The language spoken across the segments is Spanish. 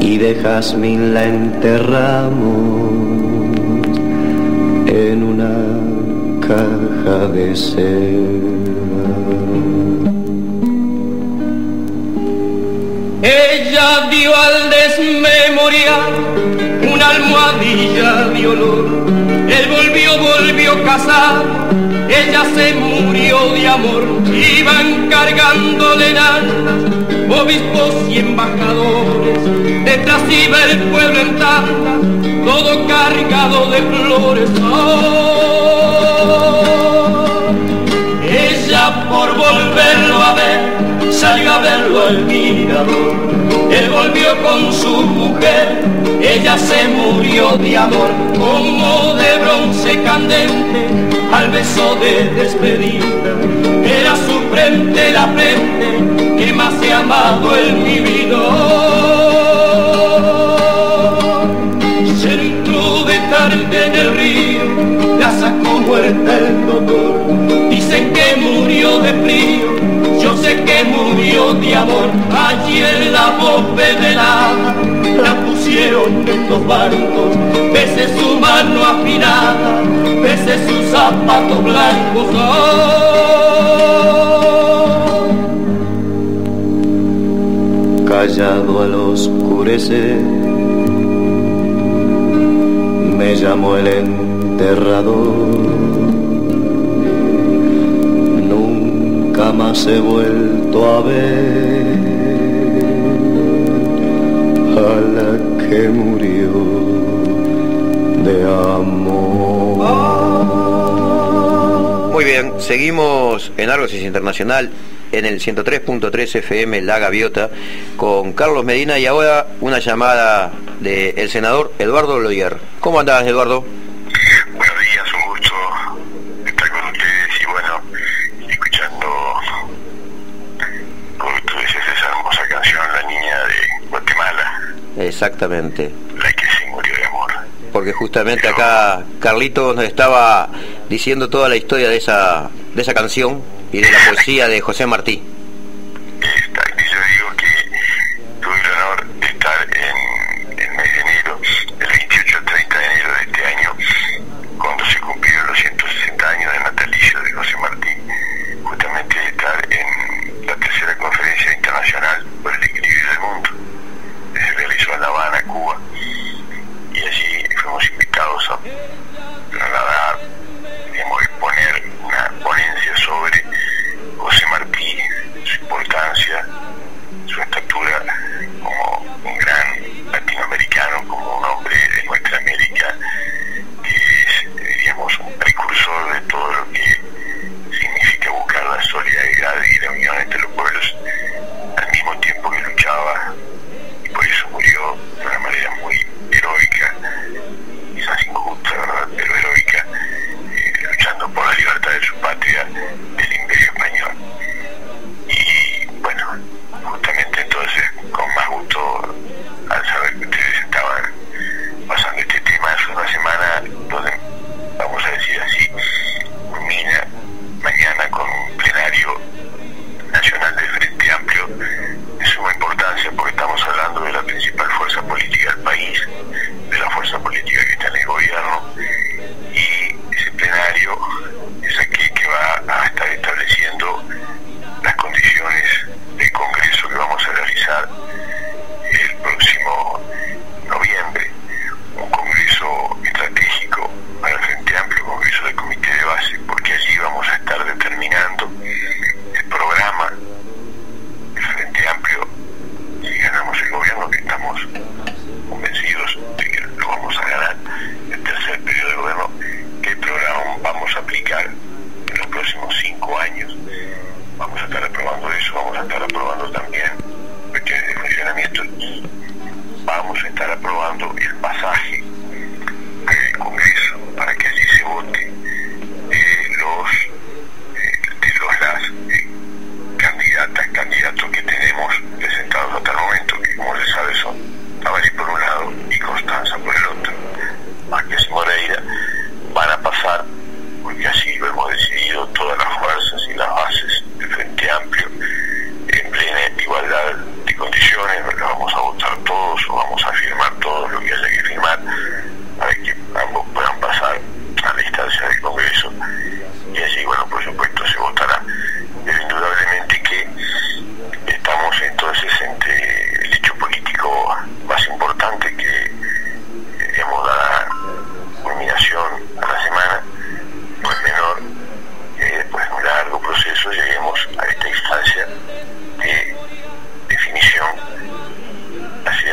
y de jazmín la enterramos en una caja de seda. Ella dio al desmemoriar una almohadilla de olor. Él volvió a casar, ella se murió de amor. Iban cargándole nanas, obispos y embajadores. Detrás iba el pueblo en tandas, todo cargado de flores. Oh, ella por volverlo a ver salió a verlo al mirador. Él volvió con su mujer, ella se murió de amor. Como de bronce candente al beso de despedida, era su frente la frente que más he amado en mi vida. Se entró de tarde en el río, la sacó muerta el doctor. Dicen que murió de frío, yo sé que murió de amor. Allí en la bóveda la pusieron en los bancos. Bese su mano afinada, bese sus zapatos blancos. Oh. Callado al oscurecer me llamó el enterrador. Nunca más he vuelto a ver a la que murió de amor. Muy bien, seguimos en Argosis Internacional en el 103.3 FM La Gaviota con Carlos Medina, y ahora una llamada del senador Eduardo Loyer. ¿Cómo andás, Eduardo? Buenos días, un gusto estar con ustedes y bueno, escuchando, como tú dices, esa hermosa canción, La Niña de Guatemala. Exactamente. La que se murió de amor. Porque justamente acá Carlito nos estaba diciendo toda la historia de esa canción y de la poesía de José Martí. Exacto, yo digo que tuve el honor de estar en el mes de enero, del 28 al 30 de enero de este año, cuando se cumplieron los 160 años de natalicio de José Martí, justamente de estar en la tercera conferencia internacional por el equilibrio del mundo, que se realizó en La Habana, Cuba, y allí fuimos invitados a trasladar, digamos, exponer una ponencia sobre José Martí,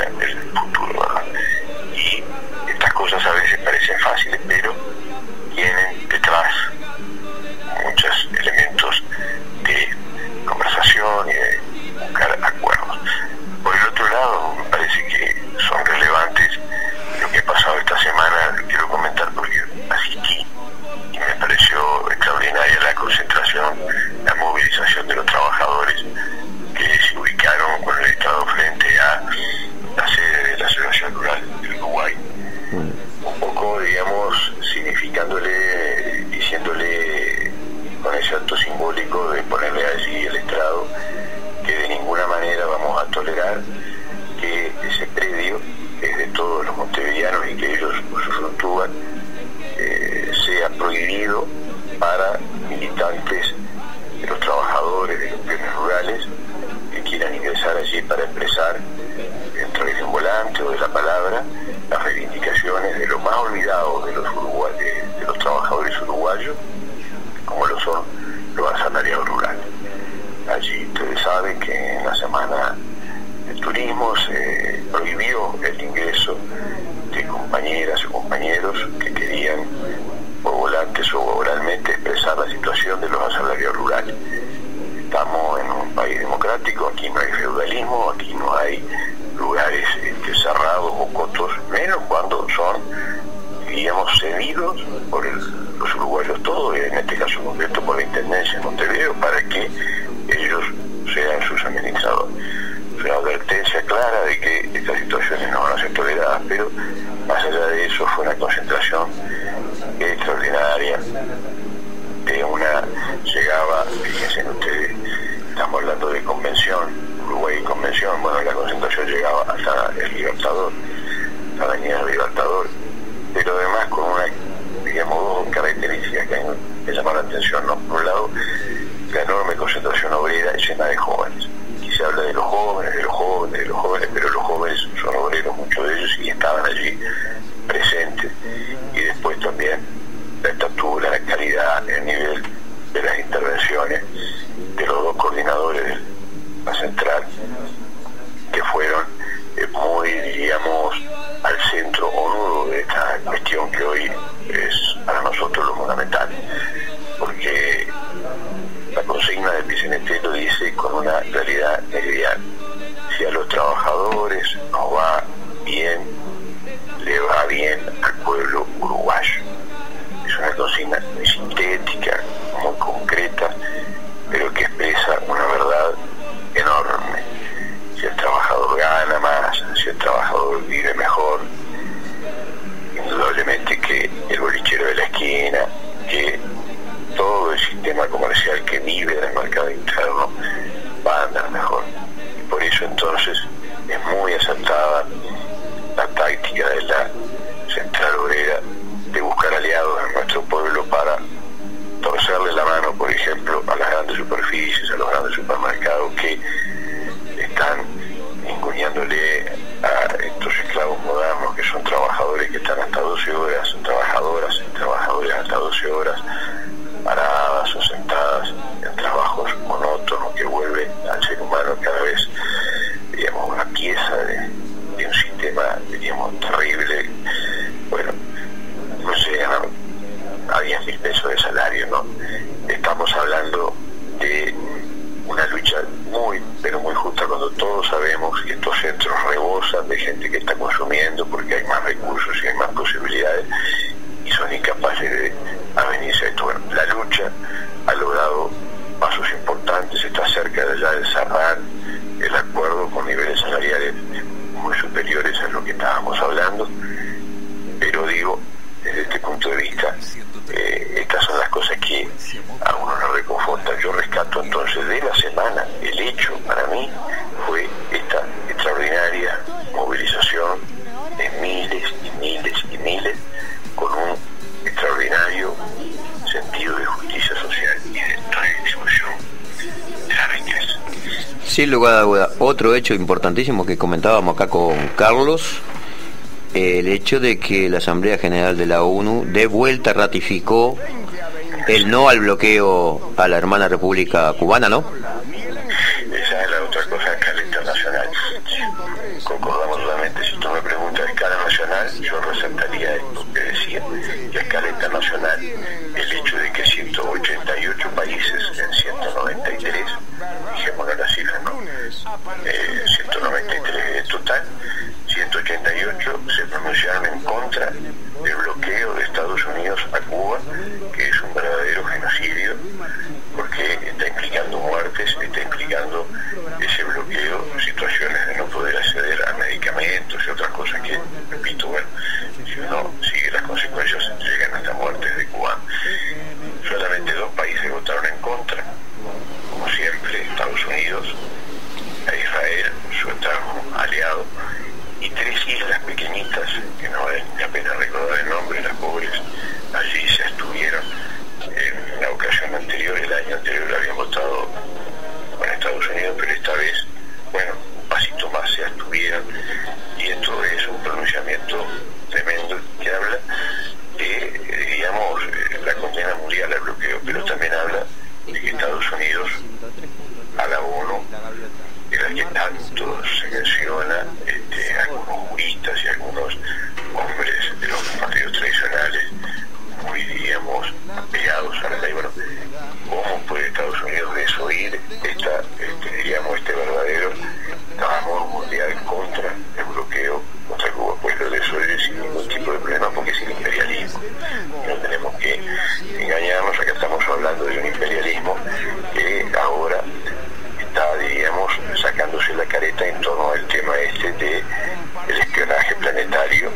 hacia el futuro, ¿verdad? Y estas cosas a veces parecen fáciles, pero tienen detrás muchos elementos de conversación y de buscar acuerdos. Por el otro lado, me parece que son relevantes lo que ha pasado esta semana. Quiero comentar porque asistí y me pareció extraordinaria la concentración, la movilización de los trabajadores que se ubicaron con el Estado frente a la sede de la Asociación Rural del Uruguay. Un poco, digamos, significándole, diciéndole con ese acto simbólico de ponerle allí el estrado que de ninguna manera vamos a tolerar que ese predio, que es de todos los montevideanos y que ellos usufructúan, sea prohibido para militantes de los trabajadores de los bienes rurales que quieran ingresar allí para expresar, a través de un volante o de la palabra, las reivindicaciones de los más olvidados de los trabajadores uruguayos, como lo son los asalariados rurales. Allí ustedes saben que en la semana del turismo se prohibió el ingreso de compañeras o compañeros que querían por volantes o oralmente expresar la situación de los asalariados rurales. Estamos en un país democrático, aquí no hay feudalismo, aquí no hay lugares cerrados o cotos, menos cuando son, digamos, cedidos por los uruguayos todos, en este caso concreto por la Intendencia de Montevideo, para que ellos sean sus administradores. Es una advertencia clara de que estas situaciones no van a ser toleradas, pero más allá de eso fue una concentración extraordinaria de una, llegaba, fíjense ustedes, estamos hablando de convención, Uruguay y convención, bueno, la concentración llegaba hasta el Libertador, la avenida del Libertador, pero además con una, digamos, dos características que llaman la atención, ¿no? Por un lado, la enorme concentración obrera llena de jóvenes. Aquí se habla de los jóvenes, pero los jóvenes son obreros, muchos de ellos, y estaban allí presentes. Y después también la estatura, la calidad, el nivel de las intervenciones de los dos coordinadores de la central, que fueron muy, digamos, al centro o nudo de esta cuestión que hoy es para nosotros lo fundamental, porque la consigna del PCNT lo dice con una claridad meridiana: si a los trabajadores nos va bien, le va bien al pueblo uruguayo. Es una consigna muy sintética, muy concreta, pero que expresa una verdad enorme. Si el trabajador gana más, si el trabajador vive mejor, indudablemente que el bolichero de la esquina, que todo el sistema comercial que vive en el mercado interno va a andar mejor. Y por eso entonces es muy acertada la táctica de la central obrera de buscar aliados en nuestro pueblo para torcerle la mano, por ejemplo, a las grandes superficies, a los grandes supermercados que están encuñándole a estos esclavos modernos, que son trabajadores que están hasta 12 horas, son trabajadoras y trabajadores hasta 12 horas, paradas o sentadas en trabajos monótonos que vuelven al ser humano cada vez, digamos, una pieza de un sistema, diríamos, terrible. Bueno, no se ganan a 10.000 pesos de salario, ¿no? Estamos hablando de una lucha muy, pero muy justa, cuando todos sabemos que estos centros rebosan de gente que está consumiendo porque hay más recursos y hay más posibilidades y son incapaces de avenirse a esto. Bueno, la lucha ha logrado pasos importantes, está cerca de ya de cerrar el acuerdo con niveles salariales muy superiores a lo que estábamos hablando, pero digo, desde este punto de vista, estas son las cosas que a uno nos reconfortan. Yo rescato entonces de la semana, el hecho para mí fue esta extraordinaria movilización de miles y miles y miles, con un extraordinario sentido de justicia social y de redistribución de la riqueza. Sin lugar a duda, otro hecho importantísimo que comentábamos acá con Carlos, el hecho de que la Asamblea General de la ONU de vuelta ratificó el no al bloqueo a la hermana República Cubana, ¿no? Esa es la otra cosa acá, la internacional. concordamos totalmente. Si tú me preguntas a escala nacional, yo resaltaría esto que decía, que a escala internacional, el hecho de que 188 países en 193, dijémonos la cifra, ¿no? 193 en total, 188 se pronunciaron en contra del bloqueo de Estados Unidos a Cuba, que es un verdadero genocidio, porque está implicando muertes, está implicando ese bloqueo, situaciones de no poder acceder a medicamentos y otras cosas que, repito, bueno, si uno sigue las consecuencias, llegan hasta muertes de Cuba. Solamente 2 países votaron en contra, como siempre, Estados Unidos, a Israel, su eterno aliado, y 3 islas pequeñitas, que no vale la pena recordar el nombre, las pobres, allí se abstuvieron. En la ocasión anterior, el año anterior, habían votado con Estados Unidos, pero esta vez, bueno, un pasito más se abstuvieron, y esto es un pronunciamiento tremendo que habla de, digamos, la condena mundial al bloqueo, pero también habla de que Estados Unidos, a la ONU, de la que tanto se menciona, algunos juristas y algunos hombres de los partidos tradicionales, muy, digamos, pegados a la ley. Bueno, ¿cómo puede Estados Unidos desoír este verdadero clamor mundial contra el bloqueo contra Cuba? Pues lo desoír sin ningún tipo de problema, porque es el imperialismo. No tenemos que engañarnos, acá estamos hablando de un imperialismo que ahora está, diríamos, sacándose la careta en torno al tema de el espionaje planetario,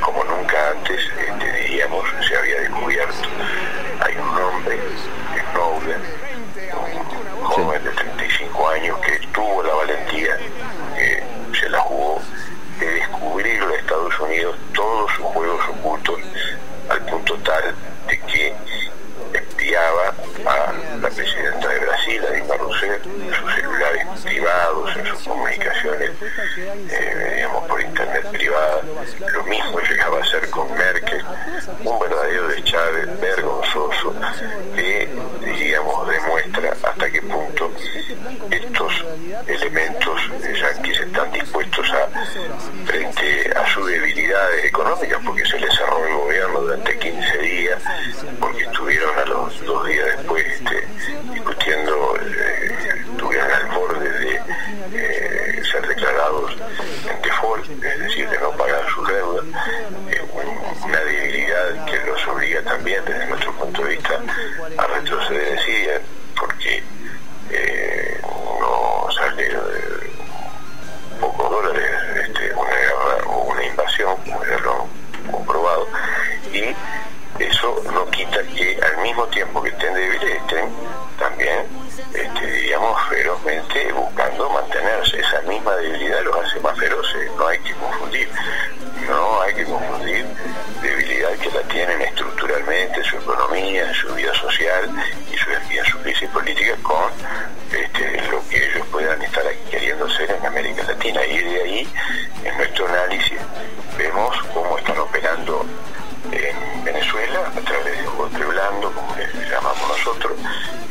como nunca antes, diríamos, se había descubierto. Hay un hombre, Snowden, un joven de 35 años que tuvo la valentía, que se la jugó, de descubrirle a Estados Unidos todos sus juegos ocultos, al punto tal de que espiaba a la presidenta de Brasil, a Dilma Rousseff, en sus celulares privados, en sus comunicaciones, digamos, por internet privada. Lo mismo llegaba a hacer con Merkel, un verdadero deschave vergonzoso que, digamos, demuestra hasta qué punto estos elementos yanquis están dispuestos a, frente a sus debilidades económicas, porque se les cerró el gobierno durante 15 días, porque estuvieron a los 2 días después discutiendo, estuvieron al borde de ser declarados en default, es decir, de no pagar su deuda, una debilidad que los obliga también, desde nuestro punto de vista, a retroceder en Siria, porque no sale pocos dólares una guerra o una invasión, como ya lo han comprobado, y eso no quita que al mismo tiempo que estén débiles, estén también, digamos, ferozmente buscando mantenerse. Esa misma debilidad los hace más feroces. No hay que confundir debilidad que la tienen estructuralmente en su economía, en su vida social y en su crisis política, con lo que ellos puedan estar queriendo hacer en América Latina. Y de ahí, en nuestro análisis, vemos cómo están operando en Venezuela a través de un golpe blando, como le llamamos nosotros,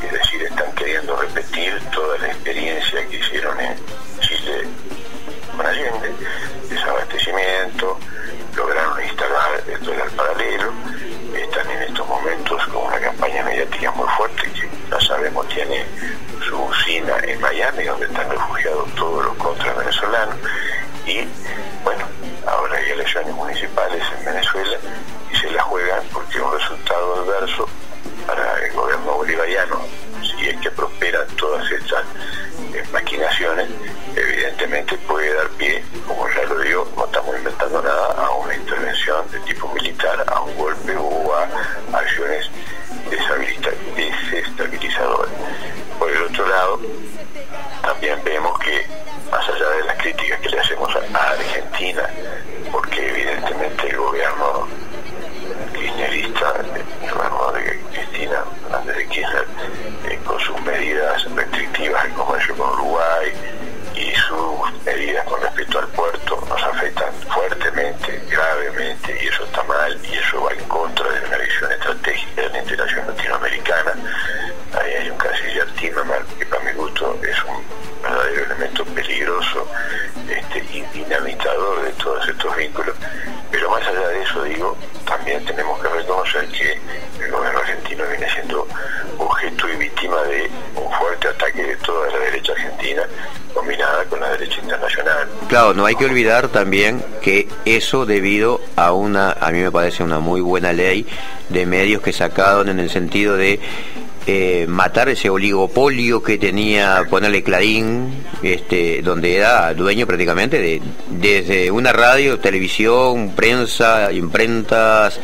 es decir, están queriendo repetir toda la experiencia que hicieron en Chile con Allende, desabastecimiento, lograron instalar el dólar paralelo, están en estos momentos con una campaña mediática muy fuerte que ya sabemos tiene su usina en Miami, donde están refugiados todos los contras venezolanos, y bueno, ahora hay elecciones municipales en Venezuela y se la juegan porque un resultado adverso para el gobierno bolivariano, si es que prosperan todas estas maquinaciones, evidentemente puede dar pie, como ya lo digo, no estamos inventando nada, a una intervención de tipo militar, a un golpe o a acciones desestabilizadoras. Por el otro lado, también vemos que, más allá de las críticas que le hacemos a Argentina, porque evidentemente el gobierno kirchnerista, el gobierno de Cristina Fernández de Kirchner, con sus medidas restrictivas al comercio con Uruguay y sus medidas con respecto al puerto, nos afectan fuertemente, gravemente, y eso está mal, y eso va en contra de una visión estratégica de la integración latinoamericana. Ahí hay un canciller Timmermans que, para mi gusto, es un verdadero elemento peligroso y defensor de todos estos vínculos, pero más allá de eso, digo, también tenemos que reconocer que el gobierno argentino viene siendo objeto y víctima de un fuerte ataque de toda la derecha argentina, combinada con la derecha internacional. Claro, no hay que olvidar también que eso debido a a mí me parece una muy buena ley de medios que sacaron en el sentido de matar ese oligopolio que tenía, ponerle Clarín, donde era dueño prácticamente desde una radio, televisión, prensa, imprentas,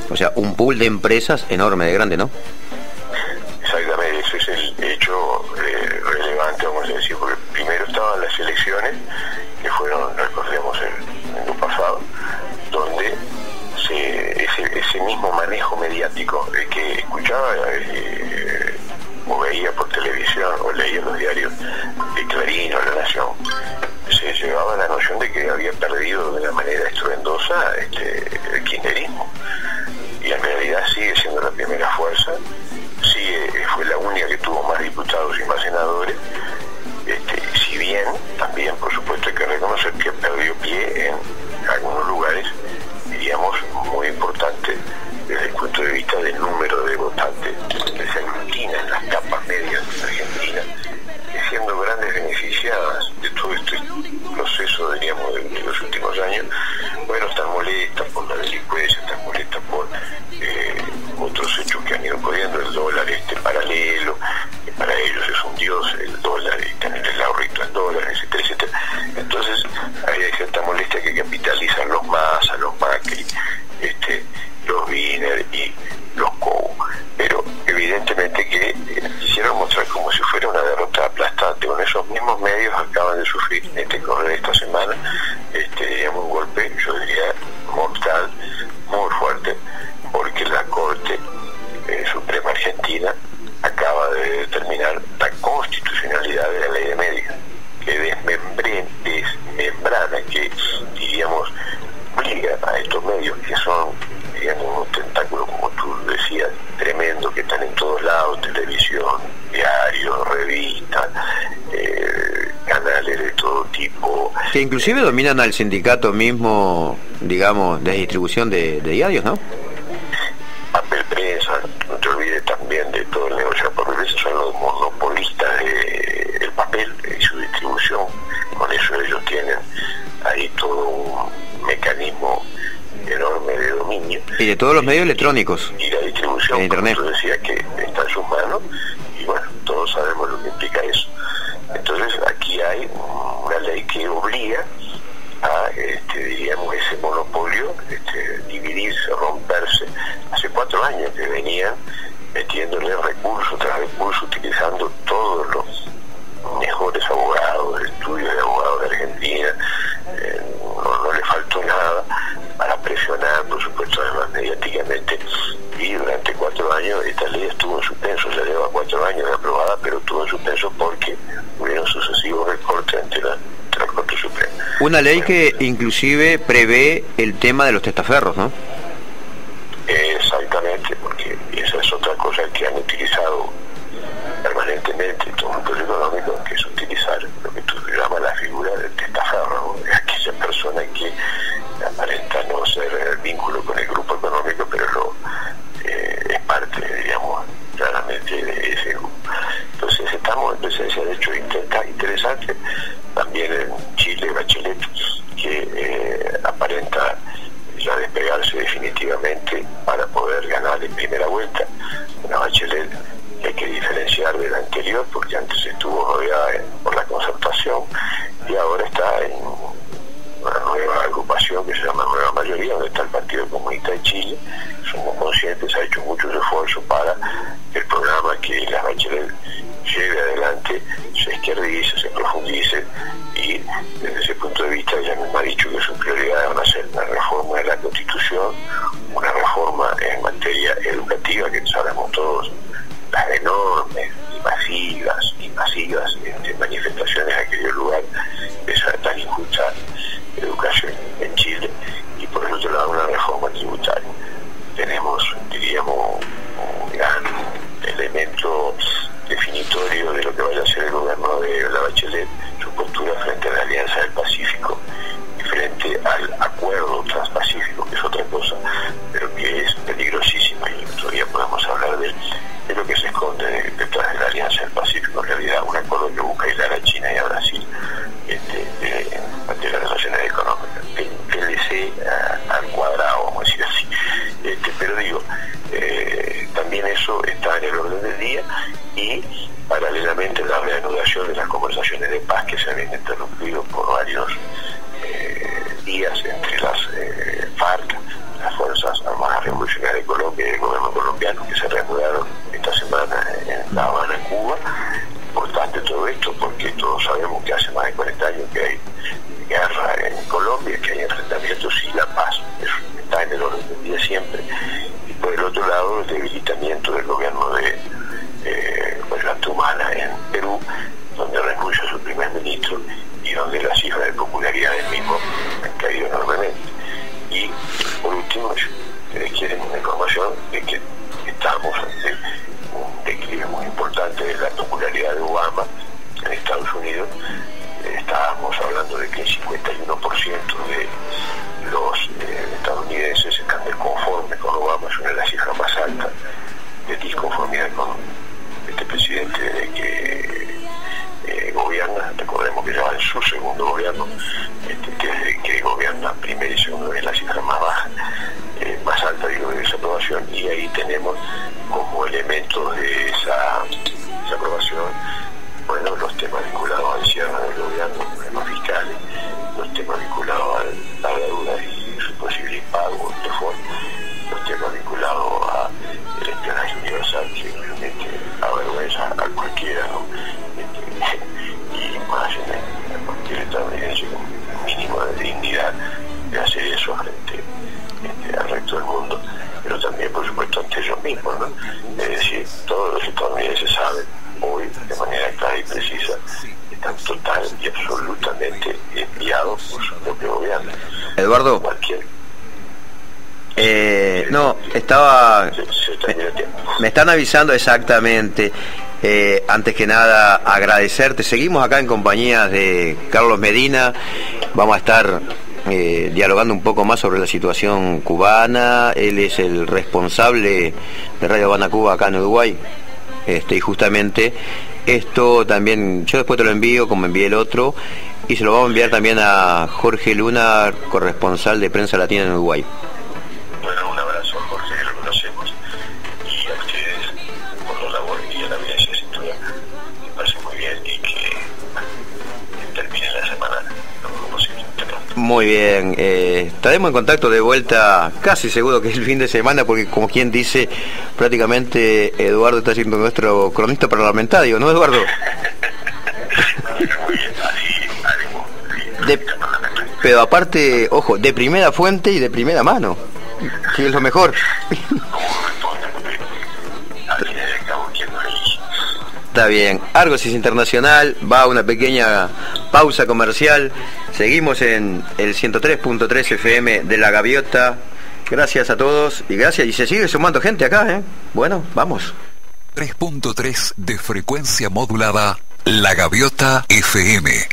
o sea, un pool de empresas enorme, de grande, ¿no? Exactamente, ese es el hecho relevante, vamos a decir, porque primero estaban las elecciones, que fueron, recordemos, el año pasado, donde ese mismo manejo mediático que escuchaba o veía por televisión o leía en los diarios de Clarín o La Nación, se llevaba la noción de que había perdido de una manera estruendosa el kirchnerismo, y en realidad sigue siendo la primera fuerza, fue la única que tuvo más diputados y más senadores, si bien también por supuesto hay que reconocer que perdió pie en algunos lugares, diríamos, muy importante desde el punto de vista del número de votantes que se aglutina en las capas medias de Argentina, y siendo grandes beneficiadas de todo este proceso, diríamos, de los últimos años. Bueno, están molestas por la delincuencia, están molestas por otros hechos que han ido ocurriendo, el dólar paralelo, que para ellos es un dios, el dólar, y tener el ahorrito en dólares, etcétera, etcétera. Entonces hay cierta molestia que capitalizan los Massa, los Macri, los Wiener y los Cobo, pero evidentemente que quisieron mostrar como si fuera una derrota aplastante. Con esos mismos medios acaban de sufrir esta semana digamos, un golpe, yo diría, mortal, muy fuerte, porque la Corte Suprema Argentina acaba de determinar la constitucionalidad de la ley de medios, que desmembrana, que diríamos obliga a estos medios que son, digamos, unos tentáculos, como tú decías, tremendo, que están en todos lados, televisión, diarios, revistas, canales de todo tipo. Que inclusive dominan al sindicato mismo, digamos, de distribución de diarios, ¿no? Papel prensa, no te olvides también de todo el negocio de papel prensa, son los monopolistas del papel y su distribución. Con eso ellos tienen ahí todo un mecanismo enorme de dominio. Y de todos los medios electrónicos. Y la distribución, en Internet. Como tú decías, que está en sus manos, y bueno, todos sabemos lo que implica eso. Entonces aquí hay una ley que obliga a, diríamos, ese monopolio, dividirse, romperse. Hace 4 años que venían metiéndole recurso tras recurso, utilizando todos los mejores abogados, estudios de abogados de Argentina, no le faltó nada para presionar, por supuesto, además mediáticamente, y durante 4 años esta ley estuvo en suspenso. Ya lleva 4 años de aprobada, pero estuvo en suspenso porque hubieron sucesivos recortes ante la Corte Suprema. Una ley que inclusive prevé el tema de los testaferros, ¿no? Exactamente, porque esa es otra cosa que han utilizado permanentemente todo el mundo económico, que es utilizar lo que tú llamas la figura del testaferro, ¿no? Aquella persona que aparenta no ser el vínculo con el grupo económico, pero es parte, digamos, claramente de ese grupo. Entonces estamos en presencia de hechos interesantes. También en Chile, Bachelet, que aparenta ya despegarse definitivamente para poder ganar en primera vuelta. Una Bachelet que hay que diferenciar de la anterior, porque antes estuvo rodeada por la Concertación y ahora está en una nueva agrupación que se llama Nueva Mayoría, donde está el Partido Comunista de Chile. Somos conscientes, ha hecho muchos esfuerzos para que el programa que la Bachelet lleve adelante se izquierdice, se profundice, y desde ese punto de vista ella misma ha dicho que su prioridad va a ser una reforma de la Constitución, una reforma en materia educativa, que sabemos todos las enormes y masivas manifestaciones que dio lugar de esa tan injusta educación en Chile, y por el otro lado una reforma tributaria. Tenemos, diríamos, un gran elemento definitorio de lo que vaya a ser el gobierno de la Bachelet, su postura frente a la Alianza del Pacífico y frente al acuerdo transpacífico, que es otra cosa, pero que es peligrosísima, y otro día podemos hablar de lo que se esconde detrás de la Alianza del Pacífico. En realidad, un acuerdo que busca aislar a China y a Brasil de las relaciones económicas, PLC al cuadrado, vamos a decir así. Pero digo, también eso está en el orden del día, y paralelamente la reanudación de las conversaciones de paz que se habían interrumpido por varios días entre las FARC, las Fuerzas Armadas Revolucionarias de Colombia, y el gobierno colombiano, que se reanudaron esta semana en La Habana, Cuba. Importante todo esto porque todos sabemos que hace más de 40 años que hay guerra en Colombia, que hay enfrentamientos, y la paz está en el orden del día siempre. Y por el otro lado, el debilitamiento del gobierno de Ollanta Humala en Perú, donde renuncia su primer ministro y donde las cifras de popularidad del mismo han caído enormemente. Y por último, quieren una información de que estamos ante un declive muy importante de la popularidad de Obama en Estados Unidos. Estábamos hablando de que el 51% de los estadounidenses están desconformes con Obama. Es una de las cifras más altas de disconformidad con este presidente de que gobierna. Recordemos que ya va en su segundo gobierno, desde que gobierna primero y segundo es la cifra más baja, más alta, digo, de esa aprobación. Y ahí tenemos como elementos de esa aprobación, bueno, los temas vinculados al cierre del gobierno, los problemas fiscales, los temas vinculados a la deuda y su posible impago de fondo, los temas vinculados al espionaje universal, que realmente avergüenza a cualquiera, ¿no? Y más en cualquier estadounidense con un mínimo de dignidad de hacer eso frente al resto del mundo, pero también, por supuesto, ante ellos mismos, ¿no? Es decir, todos los estadounidenses saben hoy, de manera clara y precisa, que están total y absolutamente espiados por su propio gobierno. Eduardo, no, estaba... Me están avisando exactamente. Antes que nada, agradecerte. Seguimos acá en compañía de Carlos Medina. Vamos a estar dialogando un poco más sobre la situación cubana. Él es el responsable de Radio Habana Cuba acá en Uruguay. Y justamente esto también, yo después te lo envío, como envié el otro, y se lo vamos a enviar también a Jorge Luna, corresponsal de Prensa Latina en Uruguay. Bueno, un abrazo a Jorge, que lo conocemos, y a ustedes por la labor y a la evidencia sin duda. Que pasen muy bien y que termine la semana lo mejor posible. Muy bien, estaremos en contacto de vuelta, casi seguro que es el fin de semana, porque como quien dice, prácticamente Eduardo está siendo nuestro cronista parlamentario, ¿no, Eduardo? Muy bien, así haremos. Pero aparte, ojo, de primera fuente y de primera mano, que es lo mejor. Está bien, Argosis Internacional va a una pequeña pausa comercial. Seguimos en el 103.3 FM de La Gaviota. Gracias a todos y gracias. Y se sigue sumando gente acá, ¿eh? Bueno, vamos. 3.3 de frecuencia modulada, La Gaviota FM.